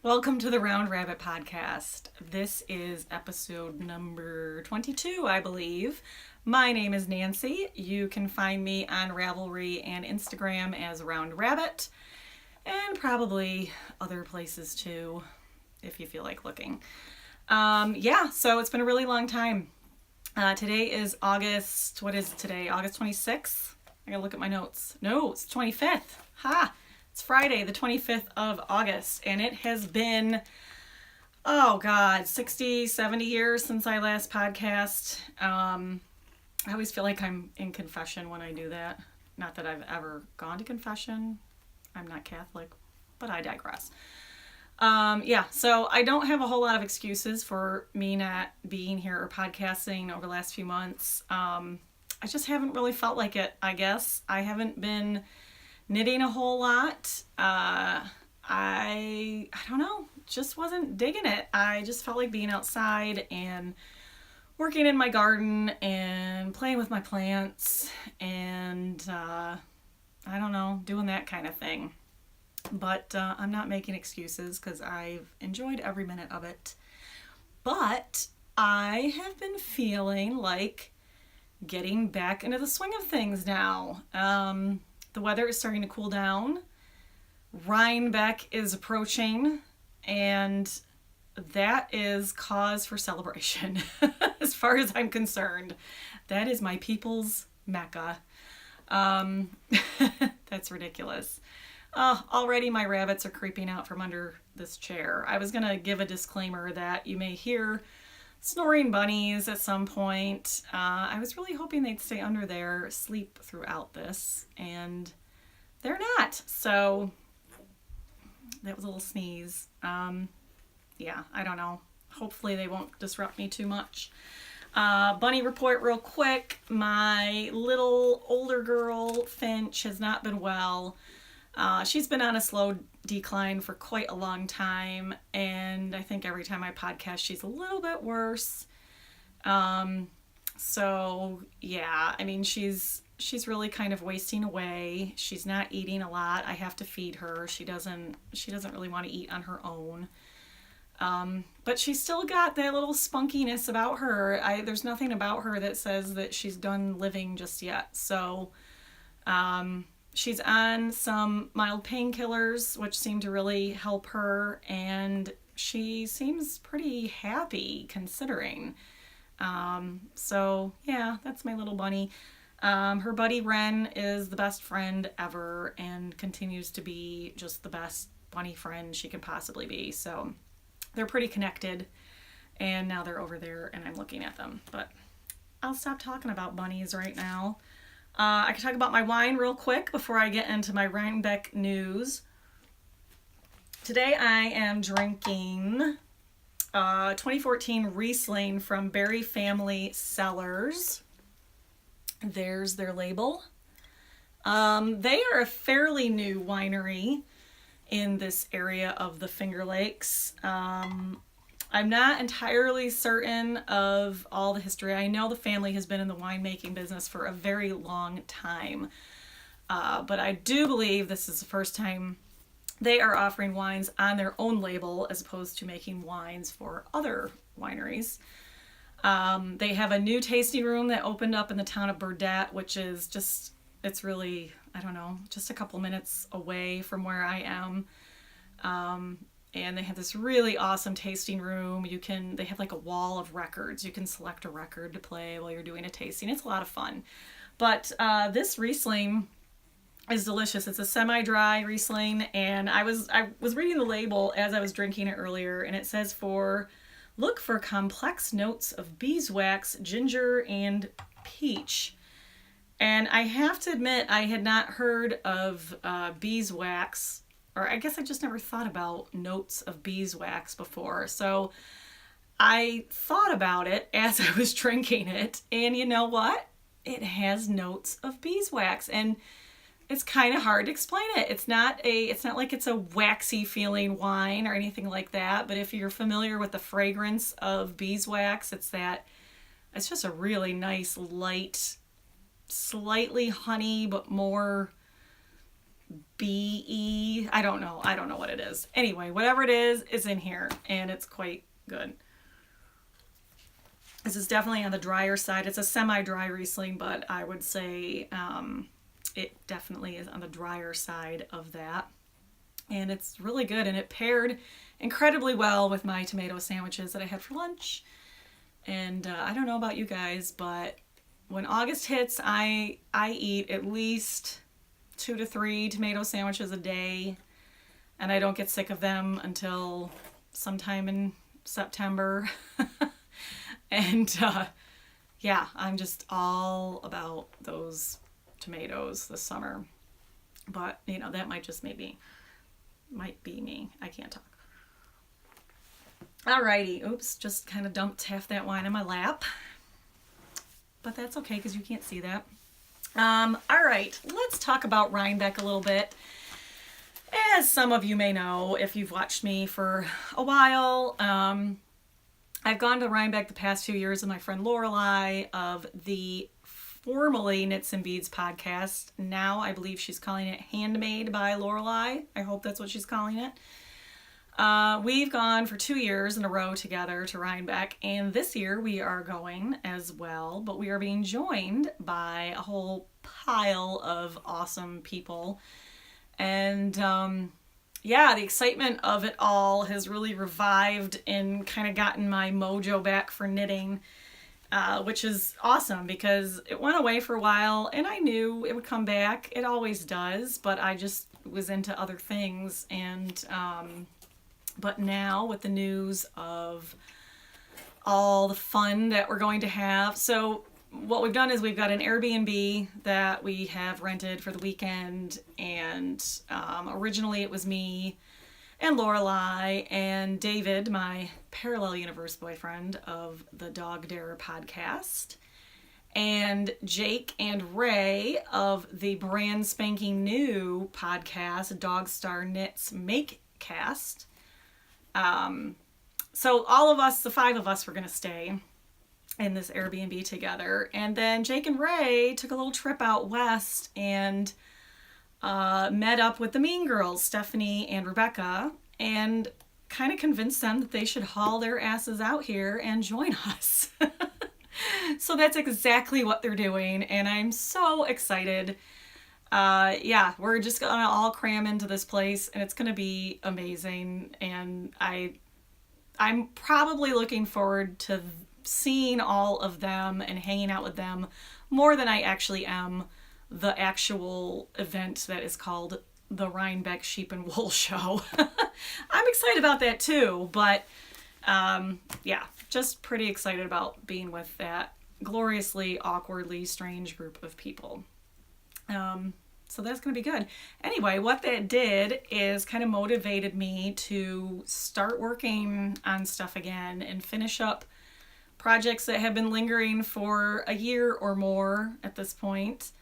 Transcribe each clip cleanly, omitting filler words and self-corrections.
Welcome to the Round Rabbit Podcast. This is episode number 22, I believe. My name is Nancy. You can find me on Ravelry and Instagram as Round Rabbit, and probably other places too, if you feel like looking. So it's been a really long time. Today is August, what is it today? August 26th? I gotta look at my notes. No, it's 25th. Ha! It's Friday, the 25th of August, and it has been, 60, 70 years since I last podcast. I always feel like I'm in confession when I do that. Not that I've ever gone to confession. I'm not Catholic, but I digress. So I don't have a whole lot of excuses for me not being here or podcasting over the last few months. I just haven't really felt like it, I guess. I haven't been knitting a whole lot. I don't know, just wasn't digging it. I just felt like being outside and working in my garden and playing with my plants and doing that kind of thing. But I'm not making excuses because I've enjoyed every minute of it. But I have been feeling like getting back into the swing of things now. The weather is starting to cool down. Rhinebeck is approaching, and that is cause for celebration as far as I'm concerned. That is my people's Mecca. That's ridiculous. Already my rabbits are creeping out from under this chair. I was going to give a disclaimer that you may hear snoring bunnies at some point. I was really hoping they'd stay under there, asleep throughout this, and they're not. So that was a little sneeze. I don't know. Hopefully they won't disrupt me too much. Bunny report real quick. My little older girl, Finch, has not been well. She's been on a slow decline for quite a long time, and I think every time I podcast, she's a little bit worse. She's really kind of wasting away. She's not eating a lot. I have to feed her. She doesn't really want to eat on her own. But she's still got that little spunkiness about her. There's nothing about her that says that she's done living just yet. So, she's on some mild painkillers, which seem to really help her, and she seems pretty happy considering. That's my little bunny. Her buddy Wren is the best friend ever and continues to be just the best bunny friend she can possibly be. So they're pretty connected, and now they're over there and I'm looking at them. But I'll stop talking about bunnies right now. I can talk about my wine real quick before I get into my Rhinebeck news. Today I am drinking 2014 Riesling from Berry Family Cellars. There's their label. They are a fairly new winery in this area of the Finger Lakes. I'm not entirely certain of all the history. I know the family has been in the winemaking business for a very long time. But I do believe this is the first time they are offering wines on their own label as opposed to making wines for other wineries. They have a new tasting room that opened up in the town of Burdett, which is it's really, just a couple minutes away from where I am. And they have this really awesome tasting room. They have like a wall of records. You can select a record to play while you're doing a tasting. It's a lot of fun. But this Riesling is delicious. It's a semi-dry Riesling, and I was reading the label as I was drinking it earlier, and it says look for complex notes of beeswax, ginger, and peach. And I have to admit, I had not heard of beeswax, or I guess I just never thought about notes of beeswax before. So I thought about it as I was drinking it, and you know what? It has notes of beeswax, and it's kind of hard to explain it. It's not like it's a waxy feeling wine or anything like that, but if you're familiar with the fragrance of beeswax, it's just a really nice, light, slightly honey, but more BE. I don't know what it is. Anyway, whatever it is, it's in here, and it's quite good. This is definitely on the drier side. It's a semi-dry Riesling, but I would say it definitely is on the drier side of that. And it's really good, and it paired incredibly well with my tomato sandwiches that I had for lunch. And I don't know about you guys, but when August hits, I eat at least 2 to 3 tomato sandwiches a day, and I don't get sick of them until sometime in September. And yeah, I'm just all about those tomatoes this summer. But, you know, that might be me. I can't talk. Alrighty, oops, just kind of dumped half that wine in my lap. But that's okay because you can't see that. Alright, let's talk about Rhinebeck a little bit. As some of you may know, if you've watched me for a while, I've gone to Rhinebeck the past few years with my friend Lorelei of the formerly Knits and Beads podcast. Now I believe she's calling it Handmade by Lorelei. I hope that's what she's calling it. We've gone for 2 years in a row together to Rhinebeck, and this year we are going as well, but we are being joined by a whole pile of awesome people. And yeah, the excitement of it all has really revived and kind of gotten my mojo back for knitting, which is awesome because it went away for a while and I knew it would come back. It always does, but I just was into other things. And but now with the news of all the fun that we're going to have, so what we've done is we've got an Airbnb that we have rented for the weekend, and originally it was me and Lorelei and David, my parallel universe boyfriend of the Dog Dare podcast, and Jake and Ray of the brand spanking new podcast, Dog Star Knits Makecast. So all of us, the 5 of us, were going to stay in this Airbnb together. And then Jake and Ray took a little trip out west and met up with the Mean Girls, Stephanie and Rebecca, and kind of convinced them that they should haul their asses out here and join us. So that's exactly what they're doing, and I'm so excited. Yeah, we're just gonna all cram into this place, and it's gonna be amazing. And I'm probably looking forward to seeing all of them and hanging out with them more than I actually am the actual event that is called the Rhinebeck Sheep and Wool Show. I'm excited about that too, but yeah, just pretty excited about being with that gloriously, awkwardly strange group of people. So that's going to be good. Anyway, what that did is kind of motivated me to start working on stuff again and finish up projects that have been lingering for a year or more at this point.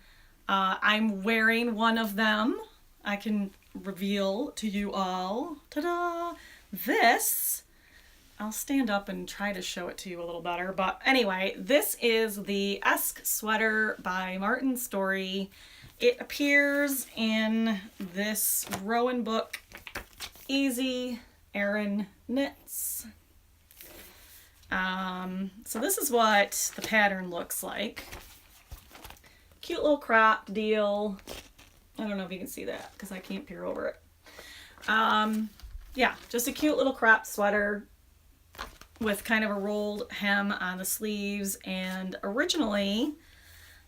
I'm wearing one of them. I can reveal to you all. Ta-da! This. I'll stand up and try to show it to you a little better. But anyway, this is the Esque Sweater by Martin Story. It appears in this Rowan book, Easy Erin Knits. So this is what the pattern looks like. Cute little crop deal. I don't know if you can see that because I can't peer over it. Yeah, just a cute little crop sweater with kind of a rolled hem on the sleeves, and originally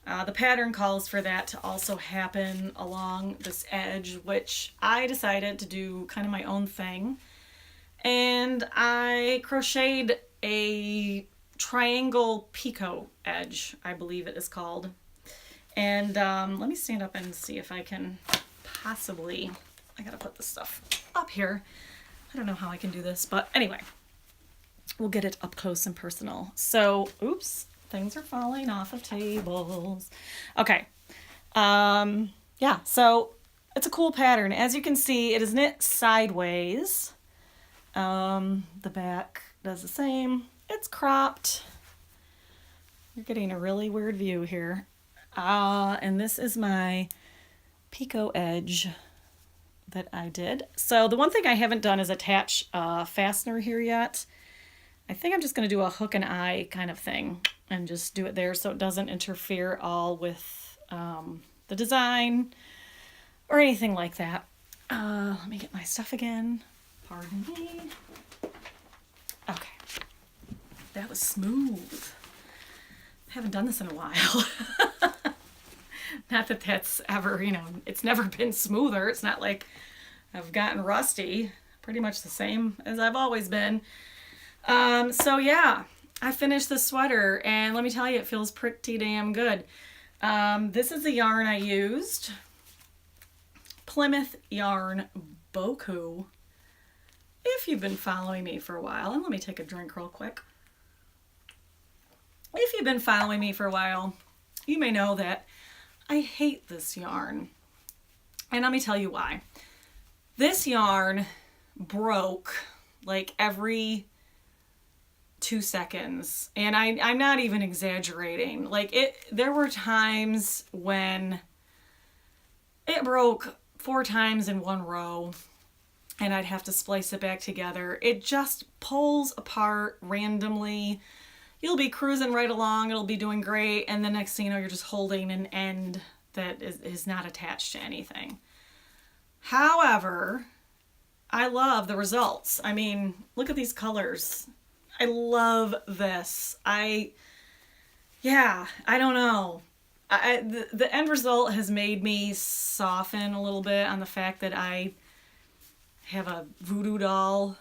the pattern calls for that to also happen along this edge, which I decided to do kind of my own thing, and I crocheted a triangle Picot edge, I believe it is called. And let me stand up and see if I can possibly, I gotta put this stuff up here. I don't know how I can do this, but anyway, we'll get it up close and personal. So, oops, things are falling off of tables. Okay, yeah, so it's a cool pattern. As you can see, it is knit sideways. The back does the same. It's cropped. You're getting a really weird view here. And this is my Picot edge that I did. So the one thing I haven't done is attach a fastener here yet. I think I'm just going to do a hook and eye kind of thing and just do it there so it doesn't interfere all with the design or anything like that. Let me get my stuff again. Pardon me. Okay. That was smooth. I haven't done this in a while. Not that that's ever, it's never been smoother. It's not like I've gotten rusty. Pretty much the same as I've always been. So yeah, I finished the sweater and let me tell you, it feels pretty damn good. This is the yarn I used. Plymouth Yarn Boku. If you've been following me for a while, and let me take a drink real quick. If you've been following me for a while, you may know that I hate this yarn. And let me tell you why. This yarn broke like every 2 seconds. And I'm not even exaggerating. There were times when it broke 4 times in one row and I'd have to splice it back together. It just pulls apart randomly. You'll be cruising right along, it'll be doing great, and the next thing you know, you're just holding an end that is not attached to anything. However, I love the results. I mean, look at these colors. I love this. I don't know. The end result has made me soften a little bit on the fact that I have a voodoo doll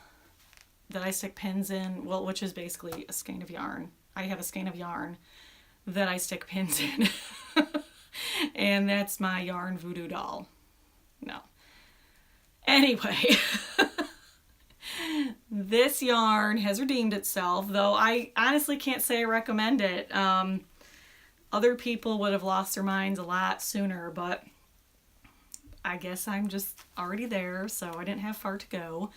that I stick pins in, well, which is basically a skein of yarn. I have a skein of yarn that I stick pins in. And that's my yarn voodoo doll. No. Anyway, this yarn has redeemed itself, though I honestly can't say I recommend it. Other people would have lost their minds a lot sooner, but I guess I'm just already there, so I didn't have far to go.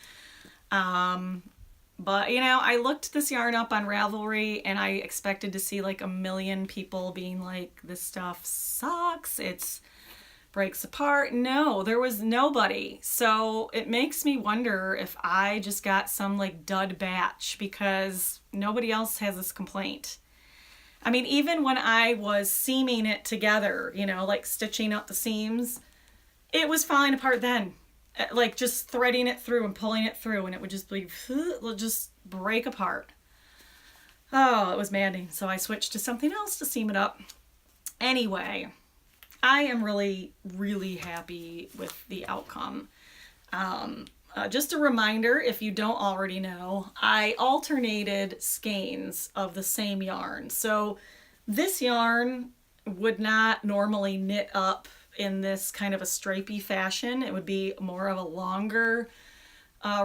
But, I looked this yarn up on Ravelry and I expected to see like a million people being like, this stuff sucks, it breaks apart. No, there was nobody. So it makes me wonder if I just got some like dud batch because nobody else has this complaint. I mean, even when I was seaming it together, like stitching up the seams, it was falling apart then. Like just threading it through and pulling it through and it would just just break apart. Oh, it was maddening. So I switched to something else to seam it up. Anyway, I am really, really happy with the outcome. Just a reminder, if you don't already know, I alternated skeins of the same yarn. So this yarn would not normally knit up in this kind of a stripey fashion. It would be more of a longer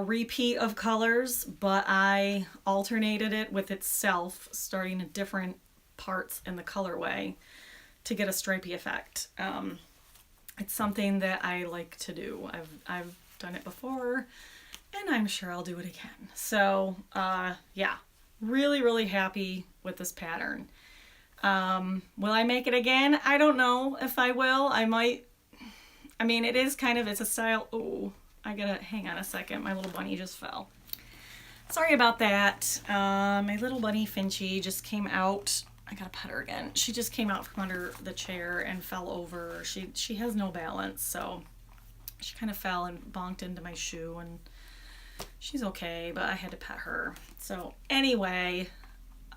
repeat of colors, but I alternated it with itself, starting at different parts in the colorway to get a stripey effect. It's something that I like to do. I've done it before, and I'm sure I'll do it again. So yeah, really, really happy with this pattern. Will I make it again? I don't know if I will. I might. I mean, it's a style. Oh, I gotta hang on a second. My little bunny just fell. Sorry about that. My little bunny Finchy just came out. I gotta pet her again. She just came out from under the chair and fell over. She has no balance, so she kind of fell and bonked into my shoe, and she's okay, but I had to pet her. So anyway,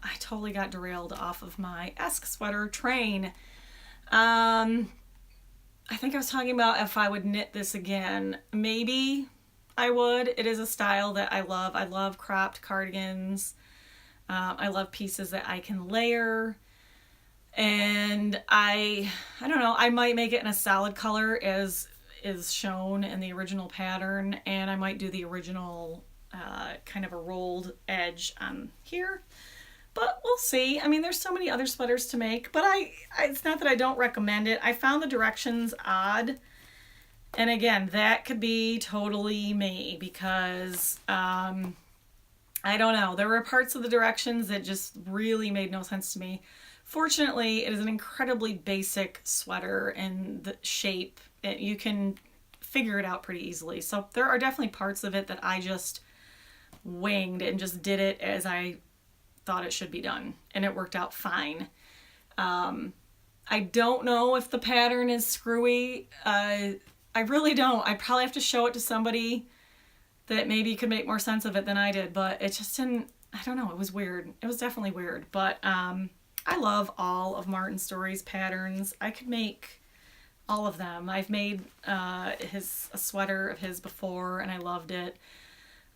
I totally got derailed off of my Esk sweater train. I think I was talking about if I would knit this again. Maybe I would. It is a style that I love. I love cropped cardigans. I love pieces that I can layer. And I don't know, I might make it in a solid color as is shown in the original pattern, and I might do the original kind of a rolled edge on here. But we'll see. I mean, there's so many other sweaters to make, but it's not that I don't recommend it. I found the directions odd. And again, that could be totally me because, I don't know. There were parts of the directions that just really made no sense to me. Fortunately, it is an incredibly basic sweater in the shape. You can figure it out pretty easily. So there are definitely parts of it that I just winged and just did it as I thought it should be done, and it worked out fine. I don't know if the pattern is screwy. I really don't. I probably have to show it to somebody that maybe could make more sense of it than I did, but it just didn't, I don't know, it was weird. It was definitely weird, but I love all of Martin Story's patterns. I could make all of them. I've made a sweater of his before, and I loved it.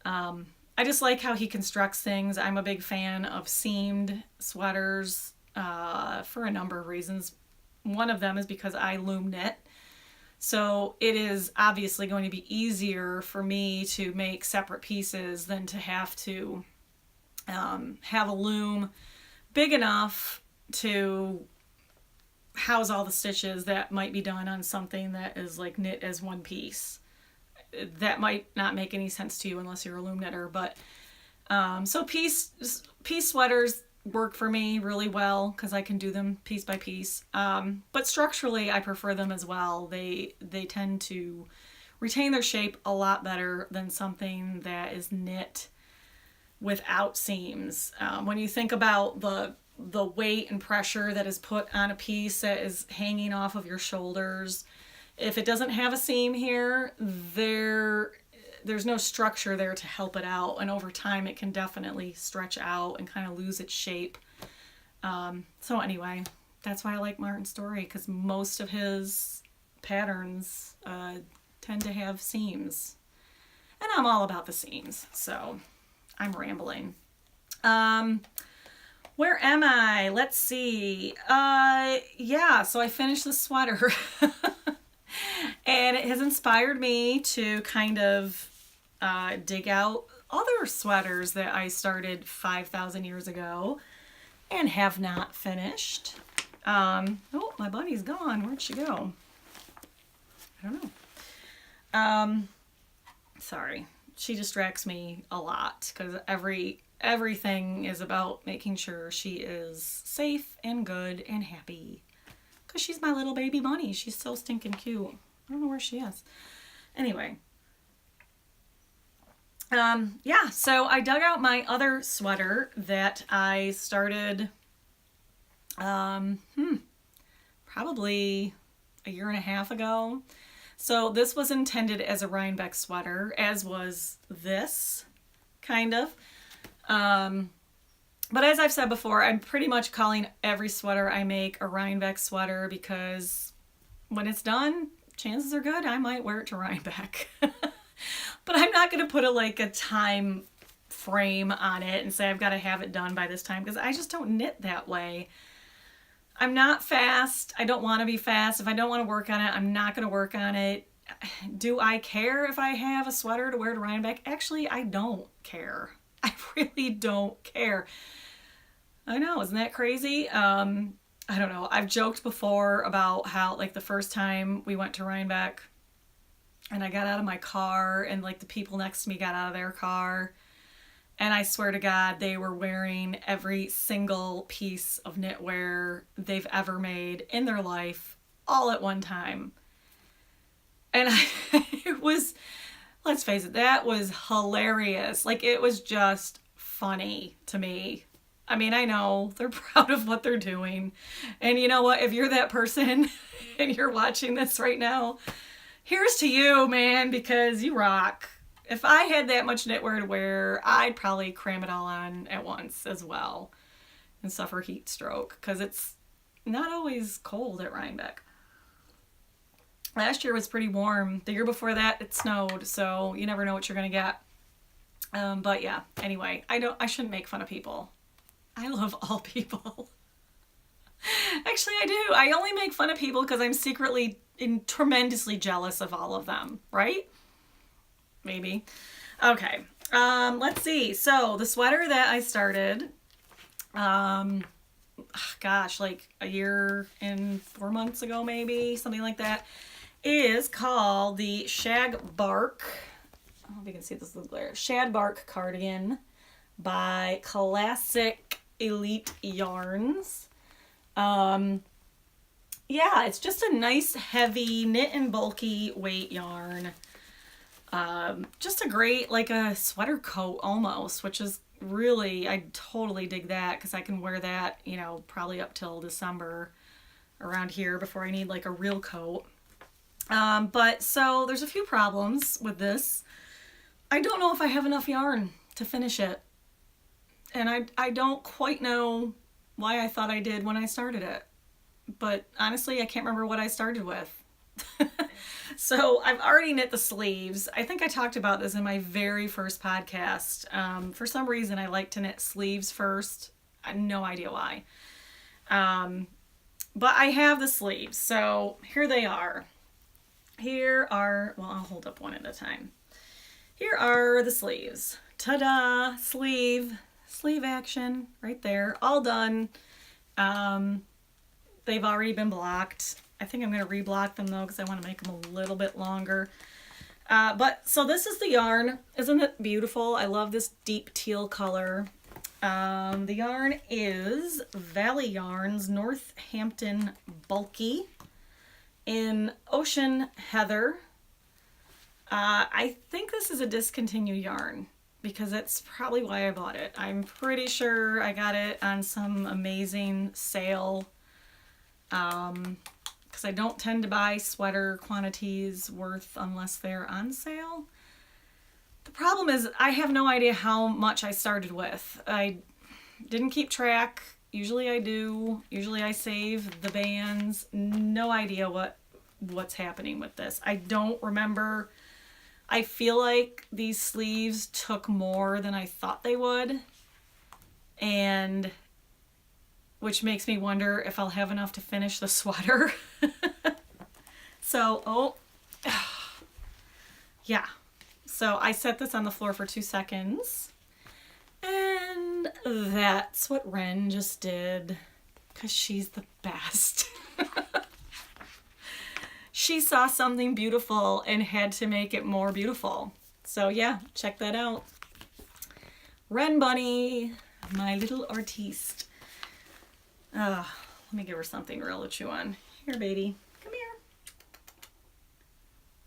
I just like how he constructs things. I'm a big fan of seamed sweaters for a number of reasons. One of them is because I loom knit. So it is obviously going to be easier for me to make separate pieces than to have to have a loom big enough to house all the stitches that might be done on something that is like knit as one piece. That might not make any sense to you unless you're a loom knitter, but so piece sweaters work for me really well because I can do them piece by piece. But structurally, I prefer them as well. They tend to retain their shape a lot better than something that is knit without seams. When you think about the weight and pressure that is put on a piece that is hanging off of your shoulders, if it doesn't have a seam here, there's no structure there to help it out, and over time it can definitely stretch out and kind of lose its shape. So anyway, that's why I like Martin Story, because most of his patterns tend to have seams, and I'm all about the seams, so I'm rambling. Where am I? Let's see. Yeah, so I finished the sweater. And it has inspired me to kind of dig out other sweaters that I started 5,000 years ago and have not finished. Oh, my bunny's gone. Where'd she go? I don't know. Sorry. She distracts me a lot because everything is about making sure she is safe and good and happy. Because she's my little baby bunny. She's so stinking cute. I don't know where she is. Anyway. Yeah, so I dug out my other sweater that I started probably a year and a half ago. So this was intended as a Rhinebeck sweater, as was this, kind of. But as I've said before, I'm pretty much calling every sweater I make a Rhinebeck sweater because when it's done, chances are good I might wear it to Rhinebeck. But I'm not going to put a time frame on it and say I've got to have it done by this time because I just don't knit that way. I'm not fast. I don't want to be fast. If I don't want to work on it, I'm not going to work on it. Do I care if I have a sweater to wear to Rhinebeck? Actually, I don't care. I really don't care. I know, isn't that crazy? I don't know. I've joked before about how the first time we went to Rhinebeck and I got out of my car and the people next to me got out of their car, and I swear to God, they were wearing every single piece of knitwear they've ever made in their life all at one time. And it was, let's face it, that was hilarious. It was just funny to me. I mean, I know they're proud of what they're doing. And you know what? If you're that person and you're watching this right now, here's to you, man, because you rock. If I had that much knitwear to wear, I'd probably cram it all on at once as well and suffer heat stroke because it's not always cold at Rhinebeck. Last year was pretty warm. The year before that, it snowed, so you never know what you're going to get. But yeah, anyway, I shouldn't make fun of people. I love all people. Actually, I do. I only make fun of people because I'm secretly tremendously jealous of all of them, right? Maybe. Okay. Let's see. So the sweater that I started, gosh, a year and 4 months ago, maybe, something like that, is called the Shag Bark. I don't know if you can see this little glare. Shag Bark Cardigan by Classic Elite Yarns. yeah, it's just a nice, heavy, knit and bulky weight yarn. Just a great, like a sweater coat almost, which is really, I totally dig that because I can wear that, you know, probably up till December around here before I need like a real coat. But so there's a few problems with this. I don't know if I have enough yarn to finish it. And I don't quite know why I thought I did when I started it. But honestly, I can't remember what I started with. So I've already knit the sleeves. I think I talked about this in my very first podcast. For some reason, I like to knit sleeves first. I have no idea why. But I have the sleeves. So here they are. Here are, well, I'll hold up one at a time. Here are the sleeves. Ta-da! Sleeve action right there. All done. They've already been blocked. I think I'm going to reblock them though because I want to make them a little bit longer. But so this is the yarn. Isn't it beautiful? I love this deep teal color. The yarn is Valley Yarns Northampton Bulky in Ocean Heather. I think this is a discontinued yarn because that's probably why I bought it. I'm pretty sure I got it on some amazing sale. Because I don't tend to buy sweater quantities worth unless they're on sale. The problem is I have no idea how much I started with. I didn't keep track. Usually I do. Usually I save the bands. No idea what's happening with this. I don't remember. I feel like these sleeves took more than I thought they would. And which makes me wonder if I'll have enough to finish the sweater. So, yeah. So I set this on the floor for 2 seconds. And that's what Ren just did. Because she's the best. She saw something beautiful and had to make it more beautiful. So yeah, check that out. Ren Bunny, my little artiste. Let me give her something real to chew on. Here, baby. Come here.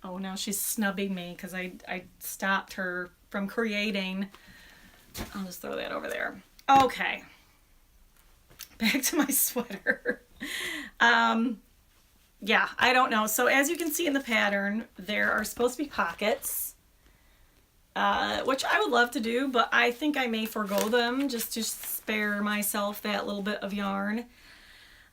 Oh, now she's snubbing me because I stopped her from creating. I'll just throw that over there. Okay. Back to my sweater. Yeah, I don't know. So as you can see in the pattern, there are supposed to be pockets, which I would love to do, but I think I may forego them just to spare myself that little bit of yarn.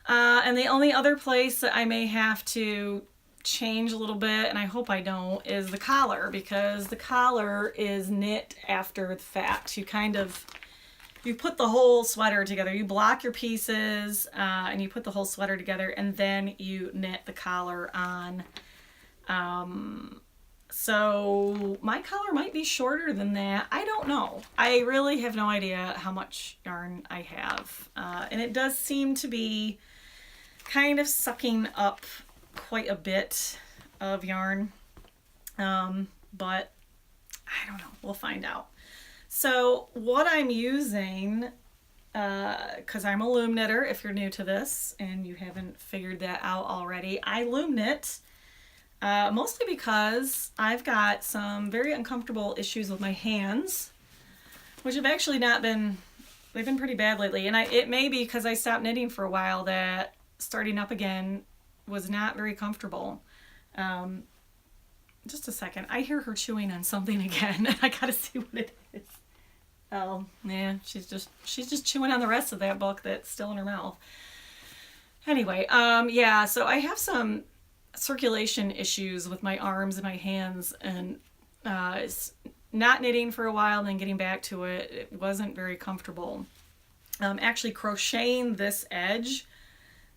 And the only other place that I may have to change a little bit, and I hope I don't, is the collar, because the collar is knit after the fact. You put the whole sweater together. You block your pieces and you put the whole sweater together, and then you knit the collar on. So my collar might be shorter than that. I don't know. I really have no idea how much yarn I have. And it does seem to be kind of sucking up quite a bit of yarn. But I don't know. We'll find out. So what I'm using, because I'm a loom knitter, if you're new to this and you haven't figured that out already, I loom knit mostly because I've got some very uncomfortable issues with my hands, which have actually they've been pretty bad lately. And it may be because I stopped knitting for a while that starting up again was not very comfortable. Just a second. I hear her chewing on something again, and I gotta see what it is. Oh, yeah, she's just chewing on the rest of that book that's still in her mouth. Anyway, yeah, so I have some circulation issues with my arms and my hands, and it's not knitting for a while and then getting back to it. It wasn't very comfortable. Actually, crocheting this edge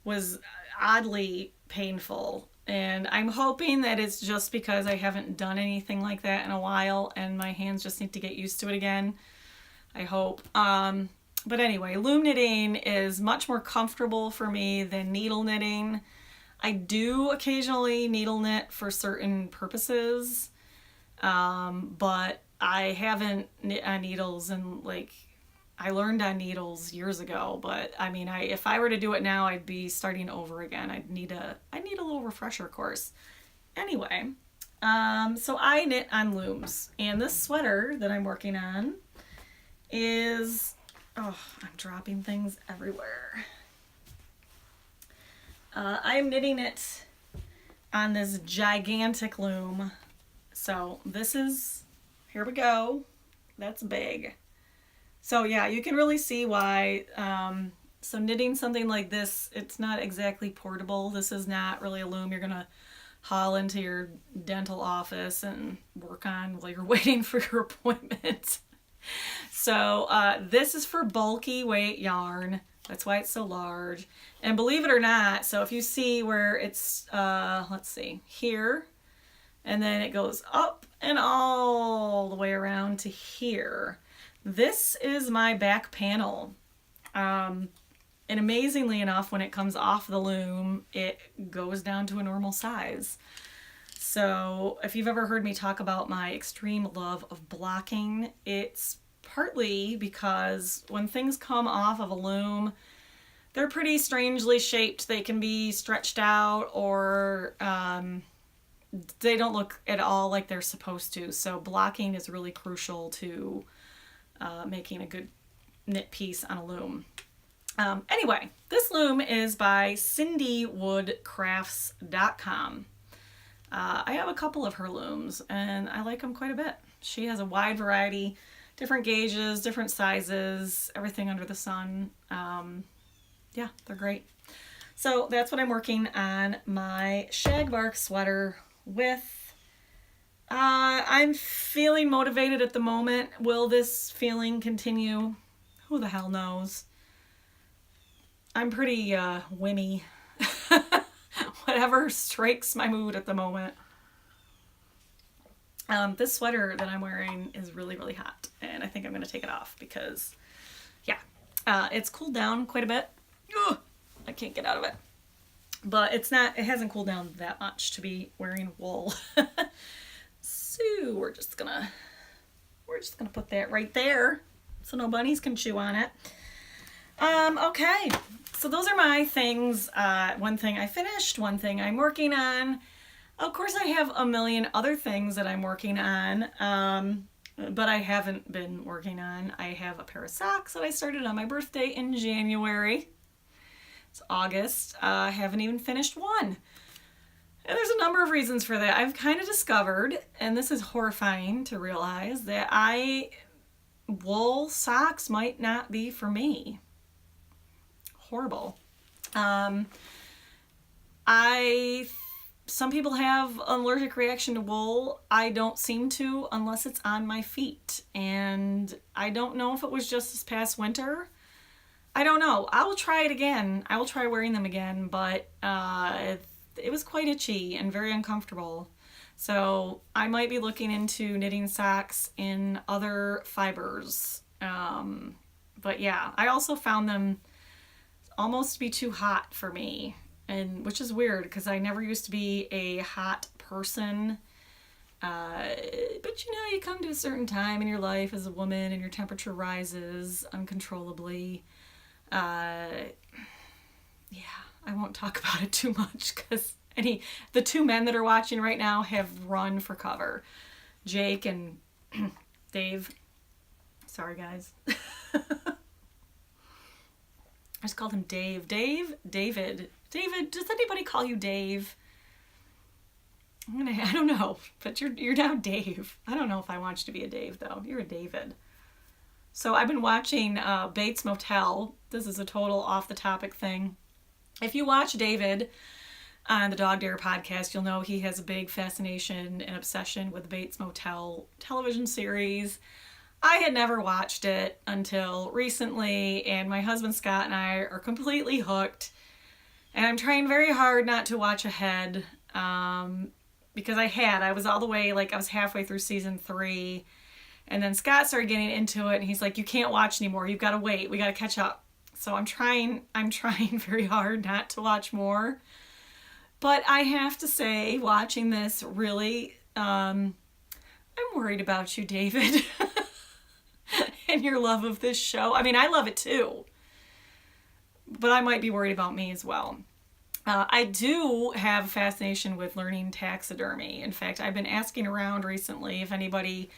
was oddly painful. And I'm hoping that it's just because I haven't done anything like that in a while and my hands just need to get used to it again. I hope. But anyway, loom knitting is much more comfortable for me than needle knitting. I do occasionally needle knit for certain purposes, but I haven't knit on needles in like I learned on needles years ago, but I mean, if I were to do it now, I'd be starting over again. I need a little refresher course. Anyway, so I knit on looms, and this sweater that I'm working on is, oh, I'm dropping things everywhere. I am knitting it on this gigantic loom. So this is, here we go. That's big. So yeah, you can really see why. So knitting something like this, it's not exactly portable. This is not really a loom you're gonna haul into your dental office and work on while you're waiting for your appointment. So this is for bulky weight yarn. That's why it's so large. And believe it or not, so if you see where it's, let's see, here, and then it goes up and all the way around to here. This is my back panel. And amazingly enough, when it comes off the loom, it goes down to a normal size. So if you've ever heard me talk about my extreme love of blocking, it's partly because when things come off of a loom, they're pretty strangely shaped. They can be stretched out, or they don't look at all like they're supposed to. So blocking is really crucial to making a good knit piece on a loom. Anyway, this loom is by cindywoodcrafts.com. I have a couple of her looms, and I like them quite a bit. She has a wide variety, different gauges, different sizes, everything under the sun. Yeah, they're great. So that's what I'm working on my shagbark sweater with. I'm feeling motivated at the moment. Will this feeling continue? Who the hell knows? I'm pretty whimmy. Whatever strikes my mood at the moment. This sweater that I'm wearing is really, really hot, and I think I'm going to take it off because, yeah, it's cooled down quite a bit. Ugh, I can't get out of it. But it hasn't cooled down that much to be wearing wool. So we're just gonna put that right there so no bunnies can chew on it. Okay, so those are my things. One thing I finished, one thing I'm working on. Of course, I have a million other things that I'm working on, but I haven't been working on. I have a pair of socks that I started on my birthday in January. It's August. I haven't even finished one. And there's a number of reasons for that. I've kind of discovered, and this is horrifying to realize, that wool socks might not be for me. Horrible. Some people have an allergic reaction to wool. I don't seem to unless it's on my feet. And I don't know if it was just this past winter. I don't know. I will try it again. I will try wearing them again, but it was quite itchy and very uncomfortable. So I might be looking into knitting socks in other fibers. But yeah, I also found them almost to be too hot for me, and which is weird because I never used to be a hot person. But you know, you come to a certain time in your life as a woman and your temperature rises uncontrollably. Yeah, I won't talk about it too much because the two men that are watching right now have run for cover. Jake and Dave. Sorry, guys. I just called him Dave. David, does anybody call you Dave? I don't know, but you're now Dave. I don't know if I want you to be a Dave, though. You're a David. So I've been watching Bates Motel. This is a total off-the-topic thing. If you watch David on the Dog Dare podcast, you'll know he has a big fascination and obsession with the Bates Motel television series. I had never watched it until recently, and my husband Scott and I are completely hooked. And I'm trying very hard not to watch ahead, because I was all the way, I was halfway through season 3, and then Scott started getting into it, and he's like, you can't watch anymore, you've got to wait, we got to catch up. So I'm trying very hard not to watch more. But I have to say, watching this really, I'm worried about you, David. and your love of this show. I mean, I love it too, but I might be worried about me as well. I do have a fascination with learning taxidermy. In fact, I've been asking around recently if anybody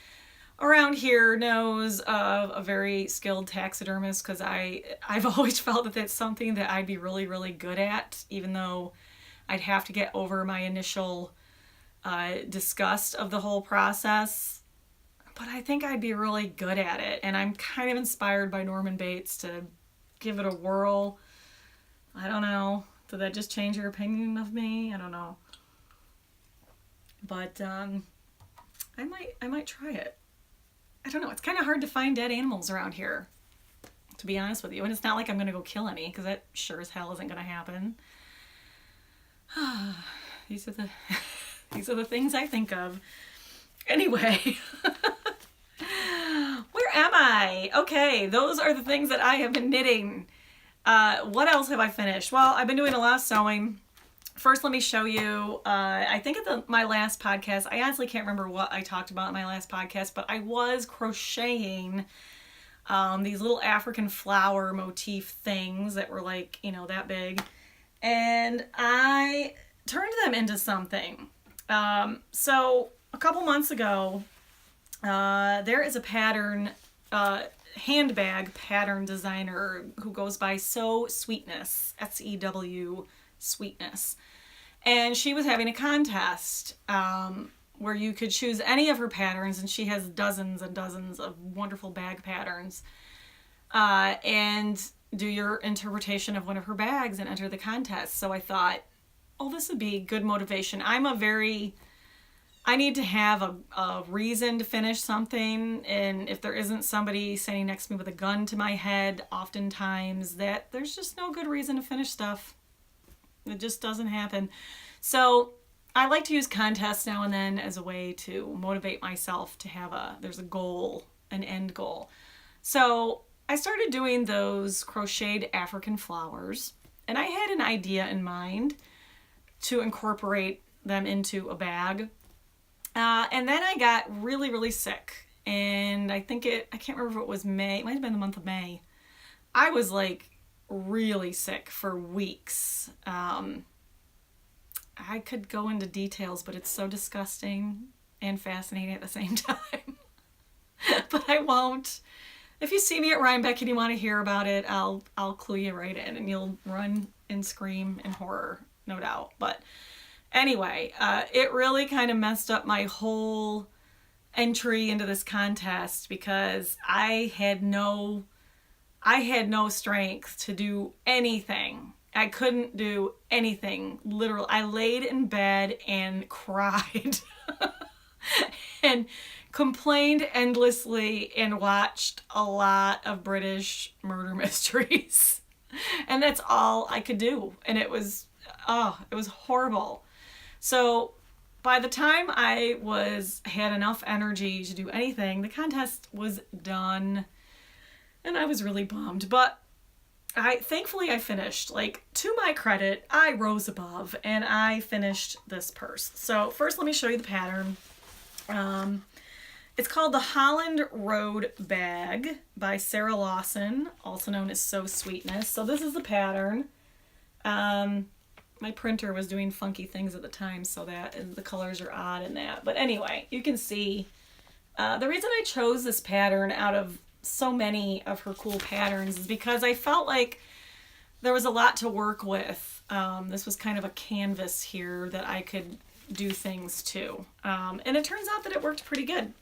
around here knows of a very skilled taxidermist, because I've always felt that that's something that I'd be really, really good at, even though I'd have to get over my initial disgust of the whole process. But I think I'd be really good at it, and I'm kind of inspired by Norman Bates to give it a whirl. I don't know. Did that just change your opinion of me? I don't know. But I might try it. I don't know. It's kind of hard to find dead animals around here, to be honest with you. And it's not like I'm going to go kill any, because that sure as hell isn't going to happen. These are the things I think of. Anyway, where am I? Okay, those are the things that I have been knitting. What else have I finished? Well, I've been doing a lot of sewing. First, let me show you, I think at my last podcast, I honestly can't remember what I talked about in my last podcast, but I was crocheting these little African flower motif things that were like, that big. And I turned them into something. So a couple months ago, there is a pattern, handbag pattern designer who goes by Sew Sweetness, SEW Sweetness. And she was having a contest where you could choose any of her patterns, and she has dozens and dozens of wonderful bag patterns, and do your interpretation of one of her bags and enter the contest. So I thought, oh, this would be good motivation. I need to have a reason to finish something, and if there isn't somebody standing next to me with a gun to my head, oftentimes there's just no good reason to finish stuff. It just doesn't happen. So I like to use contests now and then as a way to motivate myself to have there's a goal, an end goal. So I started doing those crocheted African flowers, and I had an idea in mind to incorporate them into a bag. And then I got really, really sick, and I can't remember if it was May, it might have been the month of May. I was like really sick for weeks. I could go into details, but it's so disgusting and fascinating at the same time. But I won't. If you see me at Rhinebeck and you want to hear about it, I'll clue you right in, and you'll run and scream in horror, no doubt. But anyway, it really kind of messed up my whole entry into this contest, because I had no strength to do anything. I couldn't do anything. Literally, I laid in bed and cried and complained endlessly and watched a lot of British murder mysteries. And that's all I could do. And it was horrible. So by the time I had enough energy to do anything, the contest was done. And I was really bummed, but thankfully I finished. Like, to my credit, I rose above and I finished this purse. So first, let me show you the pattern. It's called the Holland Road Bag by Sarah Lawson, also known as Sew Sweetness. So this is the pattern. My printer was doing funky things at the time, and the colors are odd in that. But anyway, you can see the reason I chose this pattern out of so many of her cool patterns is because I felt like there was a lot to work with. This was kind of a canvas here that I could do things to. And it turns out that it worked pretty good.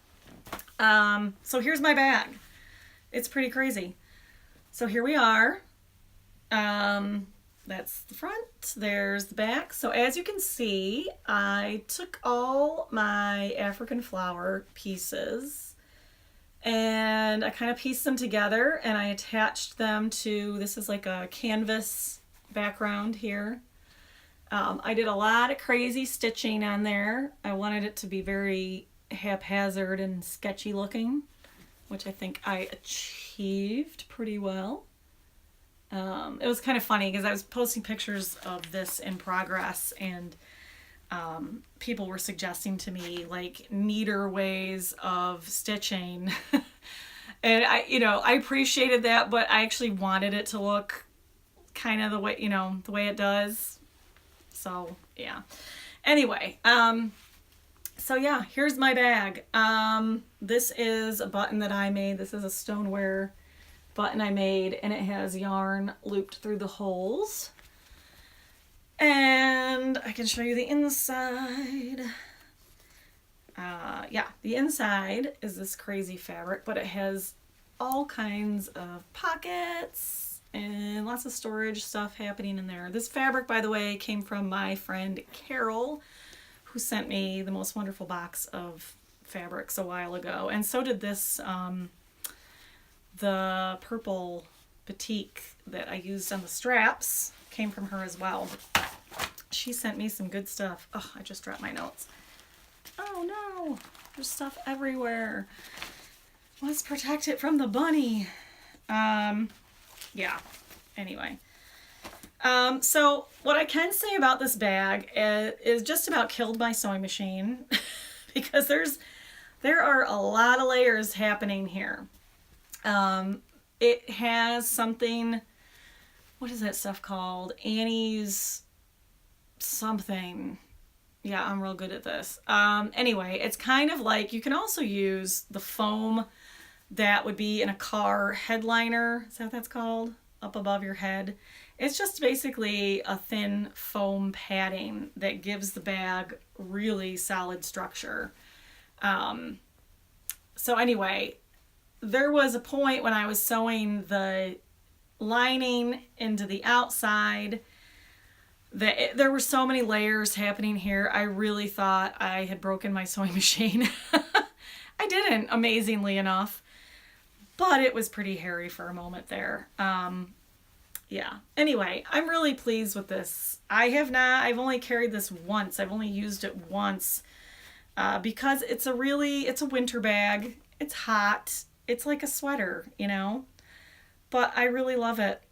So here's my bag. It's pretty crazy. So here we are. That's the front. There's the back. So as you can see, I took all my African flower pieces and I kind of pieced them together, and I attached them to, this is like a canvas background here. I did a lot of crazy stitching on there. I wanted it to be very haphazard and sketchy looking, which I think I achieved pretty well. It was kind of funny because I was posting pictures of this in progress, and people were suggesting to me like neater ways of stitching. And I appreciated that, but I actually wanted it to look kind of the way, the way it does. So, yeah. Anyway, so yeah, here's my bag. This is a button that I made. This is a stoneware button I made, and it has yarn looped through the holes. And I can show you the inside. Yeah, the inside is this crazy fabric, but it has all kinds of pockets and lots of storage stuff happening in there. This fabric, by the way, came from my friend Carol, who sent me the most wonderful box of fabrics a while ago. And so did this, the purple batik that I used on the straps came from her as well. She sent me some good stuff. Oh, I just dropped my notes. Oh no, there's stuff everywhere. Let's protect it from the bunny. Yeah, anyway. So what I can say about this bag is just about killed my sewing machine because there are a lot of layers happening here. It has something, what is that stuff called? Annie's something. Yeah, I'm real good at this. Anyway, it's kind of like, you can also use the foam that would be in a car headliner. Is that what that's called? Up above your head. It's just basically a thin foam padding that gives the bag really solid structure. So anyway, there was a point when I was sewing the lining into the outside that there were so many layers happening here. I really thought I had broken my sewing machine. I didn't, amazingly enough, but it was pretty hairy for a moment there. Yeah. Anyway, I'm really pleased with this. I've only carried this once. I've only used it once because it's a winter bag. It's hot. It's like a sweater, but I really love it.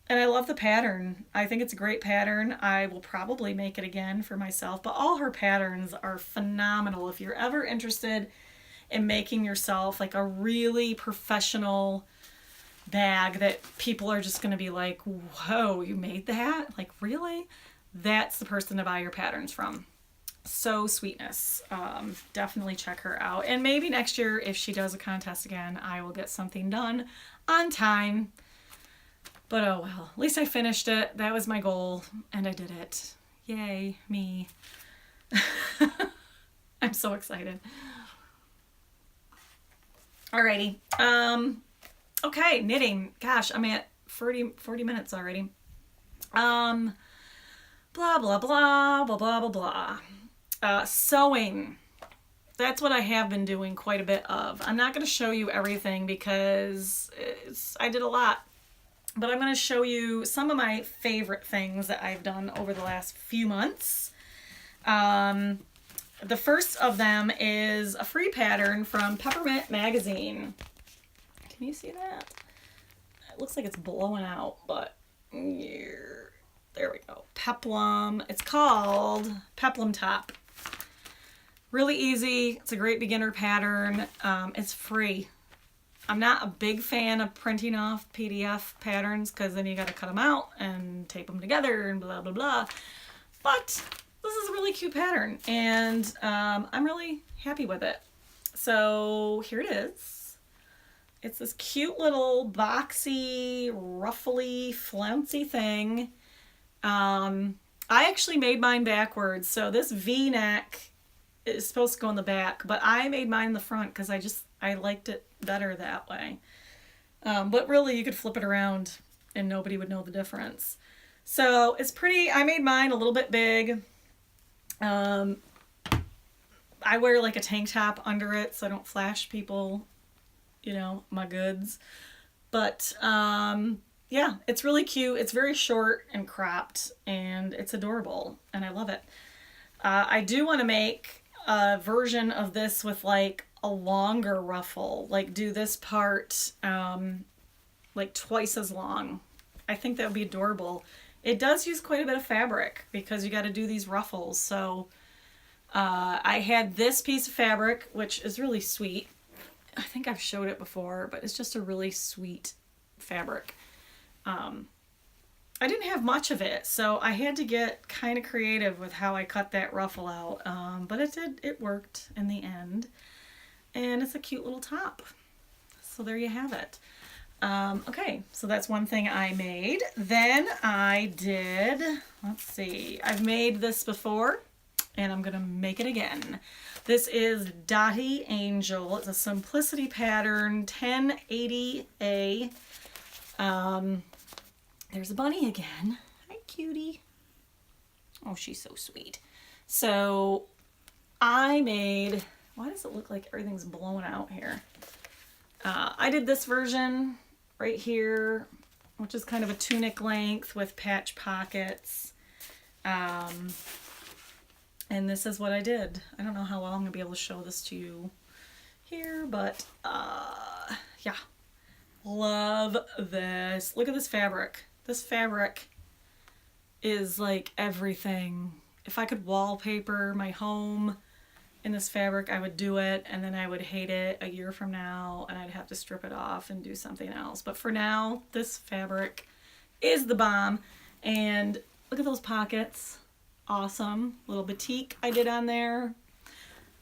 And I love the pattern. I think it's a great pattern. I will probably make it again for myself, but all her patterns are phenomenal. If you're ever interested in making yourself like a really professional bag that people are just going to be like, whoa, you made that? Like, really? That's the person to buy your patterns from. So Sweetness. Definitely check her out. And maybe next year, if she does a contest again, I will get something done on time. But oh well, at least I finished it. That was my goal, and I did it. Yay, me. I'm so excited. Alrighty. Okay, knitting. Gosh, I'm at 40 minutes already. Blah, blah, blah, blah, blah, blah, blah. Sewing. That's what I have been doing quite a bit of. I'm not going to show you everything because I did a lot. But I'm going to show you some of my favorite things that I've done over the last few months. The first of them is a free pattern from Peppermint magazine. Can you see that? It looks like it's blowing out, but there we go. Peplum. It's called Peplum Top. Really easy. It's a great beginner pattern. It's free. I'm not a big fan of printing off PDF patterns because then you got to cut them out and tape them together and blah, blah, blah. But this is a really cute pattern and I'm really happy with it. So here it is. It's this cute little boxy, ruffly, flouncy thing. I actually made mine backwards. So this V-neck is supposed to go in the back, but I made mine in the front because I liked it better that way. But really you could flip it around and nobody would know the difference. So it's pretty. I made mine a little bit big. I wear like a tank top under it so I don't flash people, my goods. But yeah, it's really cute. It's very short and cropped and it's adorable and I love it. I do want to make a version of this with like a longer ruffle, like do this part like twice as long. I think that would be adorable. It does use quite a bit of fabric because you got to do these ruffles. So I had this piece of fabric, which is really sweet, I think I've showed it before, but it's just a really sweet fabric. I didn't have much of it, so I had to get kind of creative with how I cut that ruffle out, but it worked in the end, and it's a cute little top. So there you have it. Okay, so that's one thing I made. Then I did, let's see, I've made this before, and I'm gonna make it again. This is Dottie Angel. It's a Simplicity pattern, 1080A. There's a bunny again. Hi, cutie. Oh, she's so sweet. So I made, why does it look like everything's blown out here? I did this version right here, which is kind of a tunic length with patch pockets. And this is what I did. I don't know how well I'm gonna be able to show this to you here, but yeah. Love this. Look at this fabric. This fabric is like everything. If I could wallpaper my home in this fabric, I would do it, and then I would hate it a year from now, and I'd have to strip it off and do something else. But for now, this fabric is the bomb. And look at those pockets. Awesome. Little batik I did on there.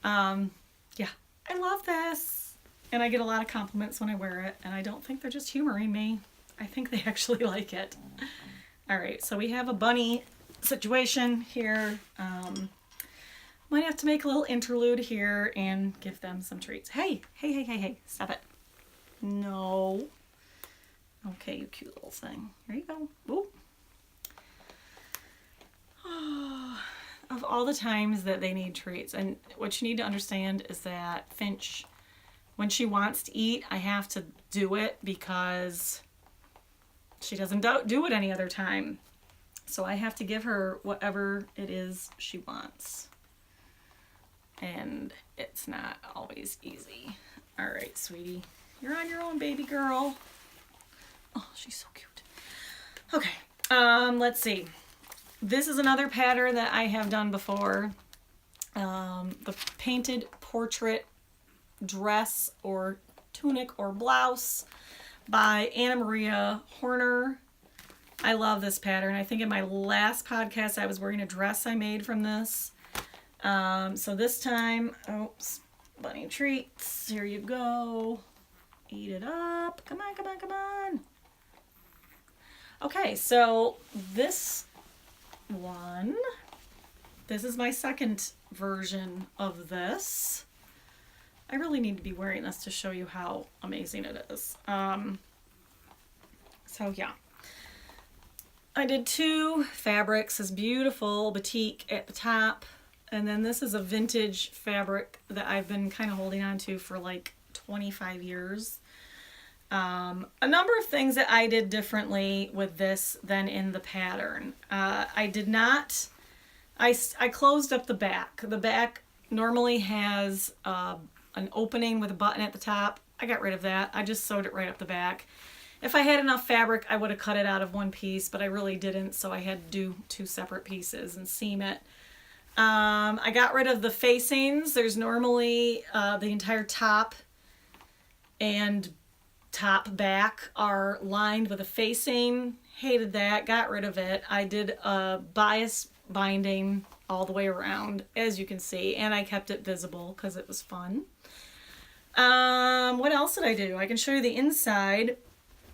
Yeah, I love this. And I get a lot of compliments when I wear it, and I don't think they're just humoring me. I think they actually like it. All right, so we have a bunny situation here. Might have to make a little interlude here and give them some treats. Hey, hey, hey, hey, hey, stop it. No. Okay, you cute little thing. Here you go. Ooh. Oh, of all the times that they need treats, and what you need to understand is that Finch, when she wants to eat, I have to do it because she doesn't do it any other time. So I have to give her whatever it is she wants. And it's not always easy. All right, sweetie. You're on your own, baby girl. Oh, she's so cute. Okay, let's see. This is another pattern that I have done before. The painted portrait dress or tunic or blouse by Anna Maria Horner. I love this pattern. I think in my last podcast I was wearing a dress I made from this. So this time, oops, bunny treats. Here you go. Eat it up. Come on, come on, come on. Okay, so this one, this is my second version of this. I really need to be wearing this to show you how amazing it is. So yeah. I did two fabrics, this beautiful batik at the top, and then this is a vintage fabric that I've been kind of holding on to for like 25 years. A number of things that I did differently with this than in the pattern. I did not, I closed up the back. The back normally has an opening with a button at the top. I got rid of that. I just sewed it right up the back. If I had enough fabric, I would have cut it out of one piece, but I really didn't, so I had to do two separate pieces and seam it. I got rid of the facings. There's normally the entire top and top back are lined with a facing. Hated that, got rid of it. I did a bias binding all the way around, as you can see, and I kept it visible because it was fun. What else did I do? I can show you the inside.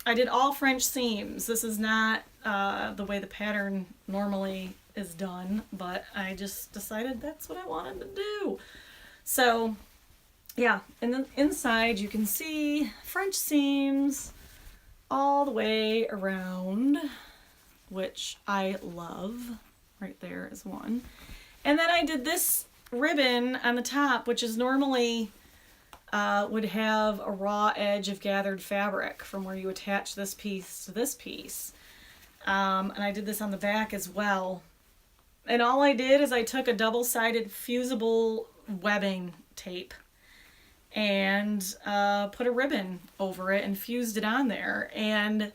I did all French seams. This is not the way the pattern normally is done, but I just decided that's what I wanted to do. So yeah, and then inside you can see French seams all the way around, which I love. Right there is one. And then I did this ribbon on the top, which is normally would have a raw edge of gathered fabric from where you attach this piece to this piece. And I did this on the back as well. And all I did is I took a double-sided fusible webbing tape and put a ribbon over it and fused it on there. And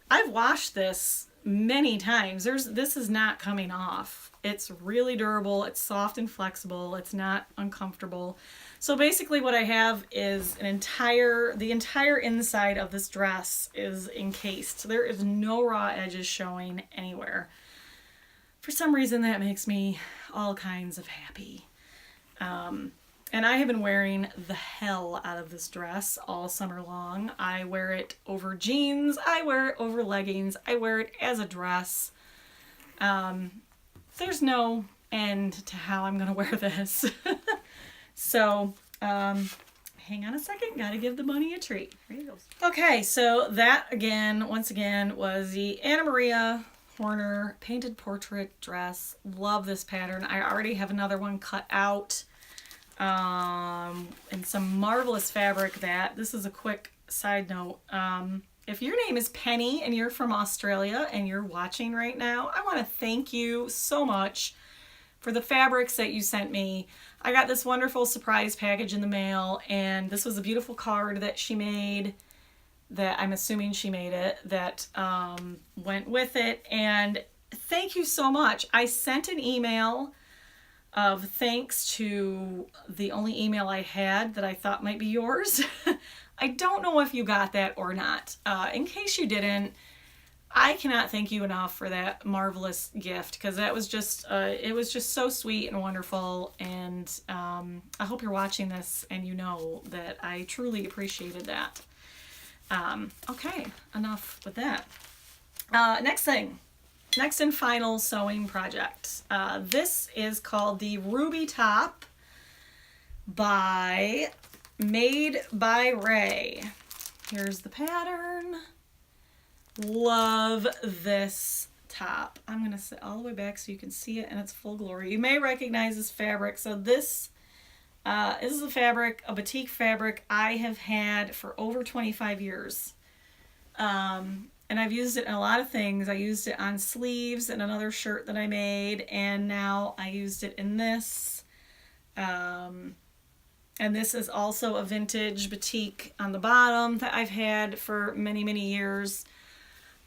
I've washed this many times. This is not coming off. It's really durable. It's soft and flexible. It's not uncomfortable. So basically what I have is the entire inside of this dress is encased. There is no raw edges showing anywhere. For some reason that makes me all kinds of happy. And I have been wearing the hell out of this dress all summer long. I wear it over jeans. I wear it over leggings. I wear it as a dress. There's no end to how I'm going to wear this. So, hang on a second. Got to give the bunny a treat. Here he goes. Okay, so that once again, was the Anna Maria Horner painted portrait dress. Love this pattern. I already have another one cut out. And some marvelous fabric. This is a quick side note. If your name is Penny and you're from Australia and you're watching right now, I want to thank you so much for the fabrics that you sent me. I got this wonderful surprise package in the mail, and this was a beautiful card that she made, that I'm assuming she made it, that went with it. And thank you so much. I sent an email of thanks to the only email I had that I thought might be yours. I don't know if you got that or not. In case you didn't, I cannot thank you enough for that marvelous gift, because that was just it was just so sweet and wonderful. And I hope you're watching this and you know that I truly appreciated that. Okay, enough with that. Next and final sewing project. This is called the Ruby Top Made by Ray. Here's the pattern. Love this top. I'm going to sit all the way back so you can see it in its full glory. You may recognize this fabric. So this is a fabric, a batik fabric I have had for over 25 years. And I've used it in a lot of things. I used it on sleeves in another shirt that I made, and now I used it in this. And this is also a vintage batik on the bottom that I've had for many, many years.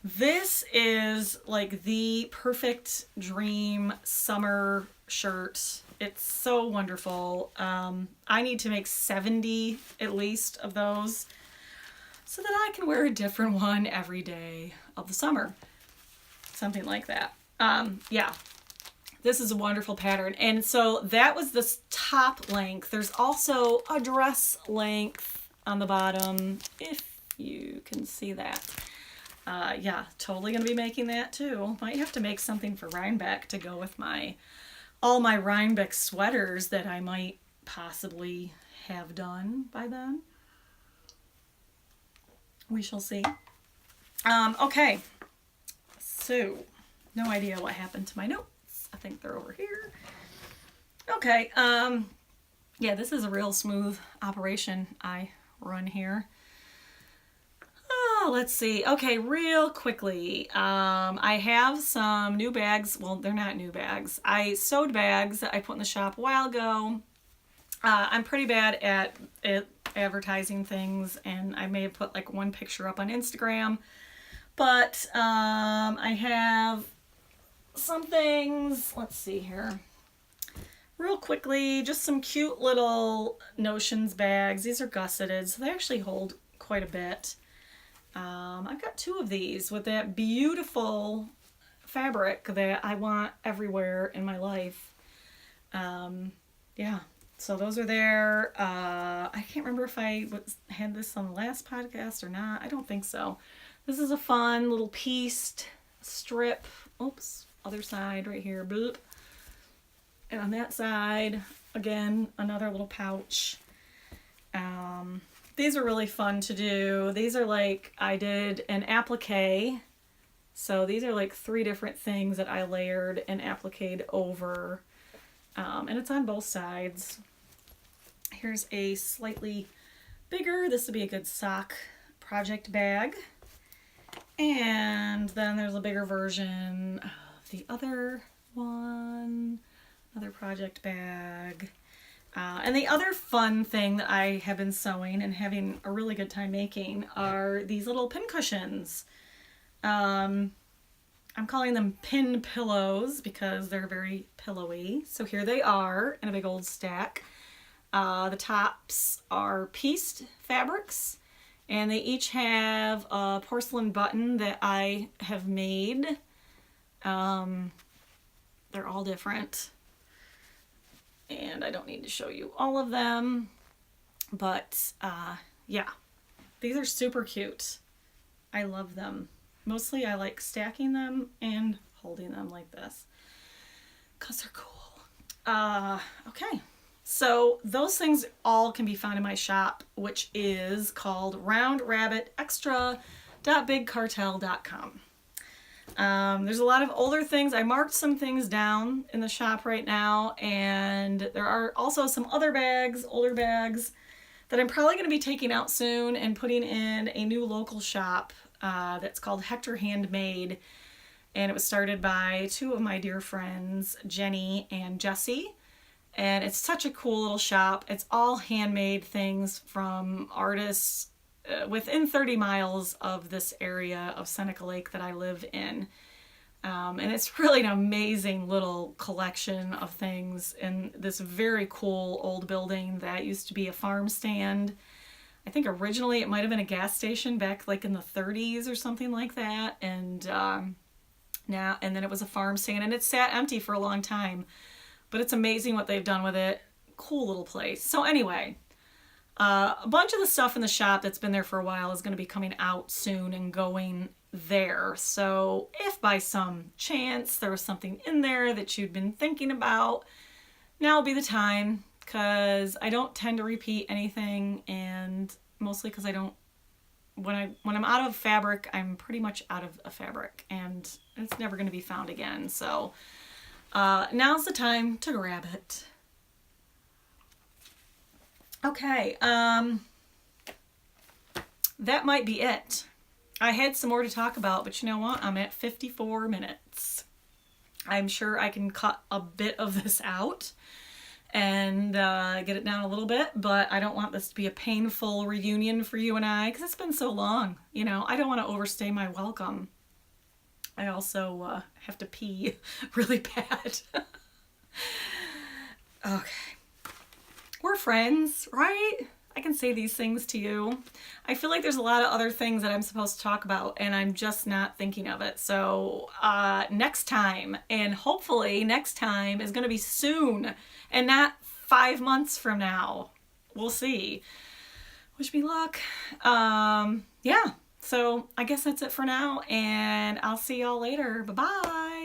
This is like the perfect dream summer shirt. It's so wonderful. I need to make 70 at least of those, so that I can wear a different one every day of the summer. Something like that. Yeah, this is a wonderful pattern. And so that was the top length. There's also a dress length on the bottom, if you can see that. Yeah, totally going to be making that too. Might have to make something for Rhinebeck to go with all my Rhinebeck sweaters that I might possibly have done by then. We shall see. Okay, so no idea what happened to my notes. I think they're over here. Okay, yeah, this is a real smooth operation I run here. Oh, let's see. Okay, real quickly. I have some new bags. Well, they're not new bags. I sewed bags that I put in the shop a while ago. I'm pretty bad at advertising things, and I may have put like one picture up on Instagram, but I have some things. Let's see here. Real quickly, just some cute little Notions bags. These are gusseted, so they actually hold quite a bit. I've got two of these with that beautiful fabric that I want everywhere in my life. Yeah, so those are there. I can't remember if I had this on the last podcast or not. I don't think so. This is a fun little pieced strip. Oops, other side right here. Boop. And on that side, again, another little pouch. These are really fun to do. These are like, I did an applique. So these are like 3 different things that I layered and appliqued over. And it's on both sides. Here's a slightly bigger, this would be a good sock project bag. And then there's a bigger version of the other one, another project bag. And the other fun thing that I have been sewing and having a really good time making are these little pin cushions. I'm calling them pin pillows because they're very pillowy. So here they are in a big old stack. The tops are pieced fabrics, and they each have a porcelain button that I have made. They're all different, and I don't need to show you all of them, but yeah, these are super cute. I love them. Mostly I like stacking them and holding them like this because they're cool. Okay, so those things all can be found in my shop, which is called roundrabbitextra.bigcartel.com. There's a lot of older things. I marked some things down in the shop right now, and there are also some other bags, older bags, that I'm probably going to be taking out soon and putting in a new local shop that's called Hector Handmade, and it was started by two of my dear friends, Jenny and Jessie, and it's such a cool little shop. It's all handmade things from artists within 30 miles of this area of Seneca Lake that I live in. And it's really an amazing little collection of things in this very cool old building that used to be a farm stand. I think originally it might have been a gas station back like in the 30s or something like that. And and then it was a farm stand, and it sat empty for a long time. But it's amazing what they've done with it. Cool little place. So anyway, a bunch of the stuff in the shop that's been there for a while is going to be coming out soon and going there. So if by some chance there was something in there that you'd been thinking about, now will be the time, because I don't tend to repeat anything, and mostly because I don't, when I'm out of fabric, I'm pretty much out of a fabric, and it's never going to be found again. So now's the time to grab it. Okay, that might be it. I had some more to talk about, but you know what? I'm at 54 minutes. I'm sure I can cut a bit of this out and get it down a little bit, but I don't want this to be a painful reunion for you and I, because it's been so long. You know, I don't want to overstay my welcome. I also have to pee really bad. Okay. We're friends, right? I can say these things to you. I feel like there's a lot of other things that I'm supposed to talk about, and I'm just not thinking of it. So next time, and hopefully next time is going to be soon and not 5 months from now. We'll see. Wish me luck. Yeah, so I guess that's it for now, and I'll see y'all later. Bye-bye.